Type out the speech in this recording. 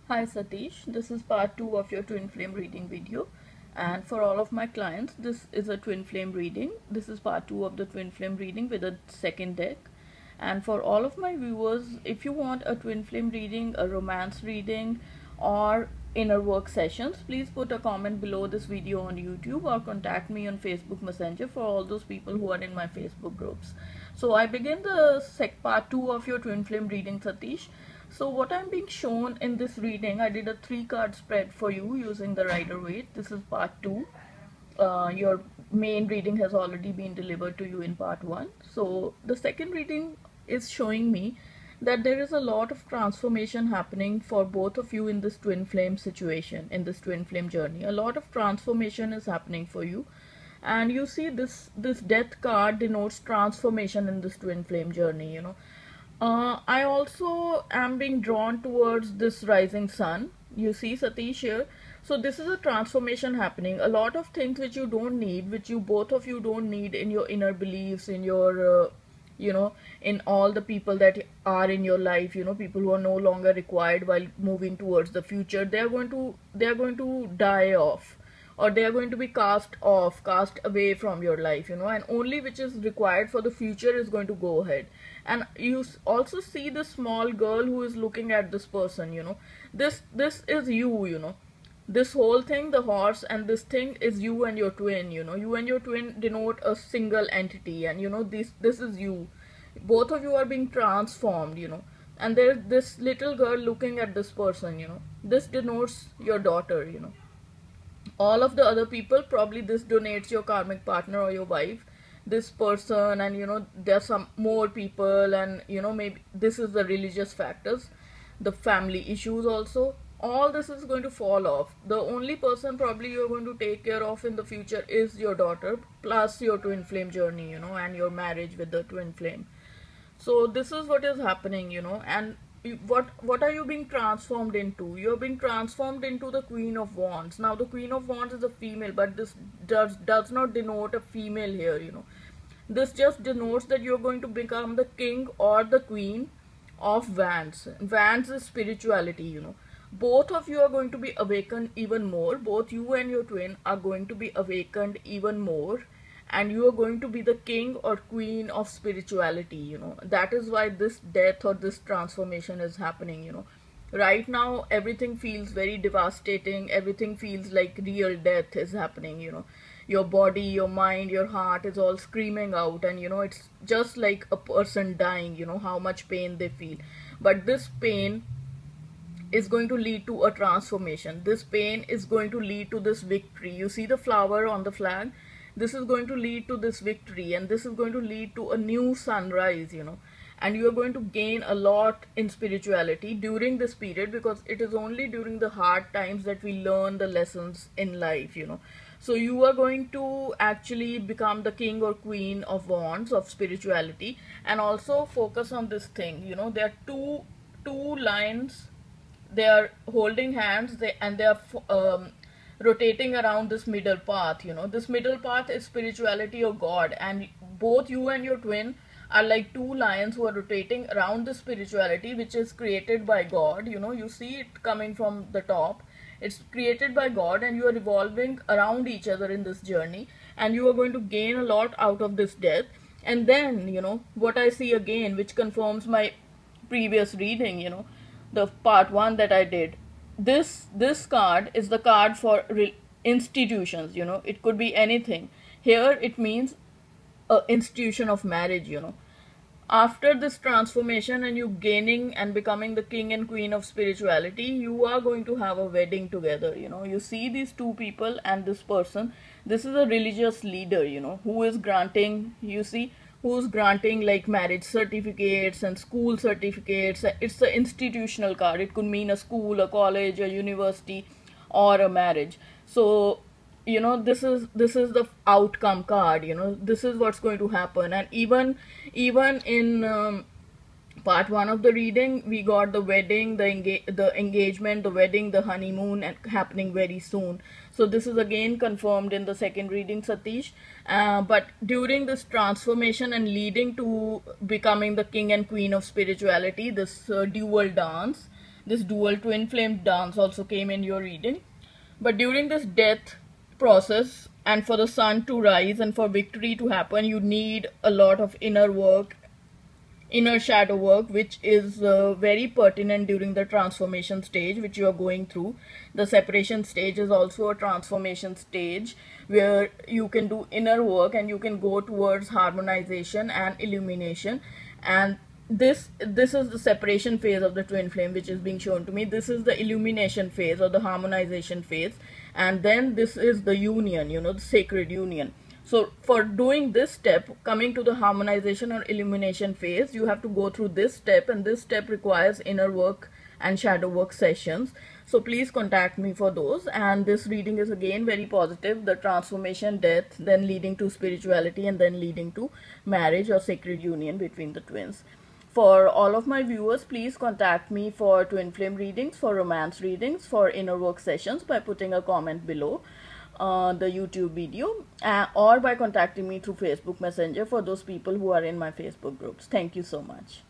Hi Satish, this is part 2 of your twin flame reading video, and for all of my clients this is a twin flame reading. This is part 2 of the twin flame reading with a second deck. And for all of my viewers, if you want a twin flame reading, a romance reading, or inner work sessions, please put a comment below this video on YouTube or contact me on Facebook Messenger for all those people who are in my Facebook groups. So I begin the part 2 of your twin flame reading, Satish. So what I'm being shown in this reading, I did a 3-card spread for you using the Rider-Waite. This is part 2. Your main reading has already been delivered to you in part 1. So the second reading is showing me that there is a lot of transformation happening for both of you in this twin flame situation, in this twin flame journey. A lot of transformation is happening for you. And you see this death card denotes transformation in this twin flame journey, I also am being drawn towards this rising sun. You see Satish here. So this is a transformation happening. A lot of things which you don't need, which you both of you don't need in your inner beliefs, in your, in all the people that are in your life, people who are no longer required while moving towards the future. They are going to die off, or they are going to be cast off, cast away from your life, and only which is required for the future is going to go ahead. And you also see this small girl who is looking at this person, this is you. This whole thing, the horse and this thing, is you and your twin. You and your twin denote a single entity, and this is you. Both of you are being transformed, and there's this little girl looking at this person. This denotes your daughter. All of the other people, probably this donates your karmic partner or your wife, this person, and there's some more people, and maybe this is the religious factors, the family issues also. All this is going to fall off. The only person probably you're going to take care of in the future is your daughter, plus your twin flame journey, and your marriage with the twin flame. So this is what is happening, and what are you being transformed into? You're being transformed into the Queen of Wands. Now the Queen of Wands is a female, but this does not denote a female here. This just denotes that you're going to become the king or the queen of Wands. Wands is spirituality. Both of you are going to be awakened even more. Both you and your twin are going to be awakened even more, and you are going to be the king or queen of spirituality. That is why this death or this transformation is happening. Right now everything feels very devastating. Everything feels like real death is happening. Your body, your mind, your heart is all screaming out, and it's just like a person dying. How much pain they feel, but this pain is going to lead to a transformation. This pain is going to lead to this victory. You see the flower on the flag? This is going to lead to this victory, and this is going to lead to a new sunrise, and you are going to gain a lot in spirituality during this period, because it is only during the hard times that we learn the lessons in life. So you are going to actually become the king or queen of wands, of spirituality. And also focus on this thing. There are two lines. They are holding hands, and they are rotating around this middle path. This middle path is spirituality or God, and both you and your twin are like two lions who are rotating around the spirituality, which is created by God. You see it coming from the top. It's created by God, and you are revolving around each other in this journey, and you are going to gain a lot out of this death. And then what I see again, which confirms my previous reading, the part 1 that I did. This card is the card for institutions. It could be anything. Here it means a institution of marriage. After this transformation and you gaining and becoming the king and queen of spirituality, you are going to have a wedding together. You see these two people and this person. This is a religious leader, who is granting, who's granting like marriage certificates and school certificates. It's the institutional card. It could mean a school, a college, a university, or a marriage. So this is the outcome card. This is what's going to happen. And even in part 1 of the reading, we got the wedding, the engagement, the wedding, the honeymoon, and happening very soon. So this is again confirmed in the second reading, Satish. But during this transformation and leading to becoming the king and queen of spirituality, this dual dance, this dual twin flame dance also came in your reading. But during this death process, and for the sun to rise and for victory to happen, you need a lot of inner work, inner shadow work, which is very pertinent during the transformation stage which you are going through. The separation stage is also a transformation stage where you can do inner work and you can go towards harmonization and illumination. And this is the separation phase of the twin flame which is being shown to me. This is the illumination phase or the harmonization phase, and then this is the union, you know, the sacred union. So for doing this step, coming to the harmonization or illumination phase, you have to go through this step, and this step requires inner work and shadow work sessions. So please contact me for those. And this reading is again very positive: the transformation, death, then leading to spirituality, and then leading to marriage or sacred union between the twins. For all of my viewers, please contact me for twin flame readings, for romance readings, for inner work sessions by putting a comment below the YouTube video, or by contacting me through Facebook Messenger for those people who are in my Facebook groups. Thank you so much.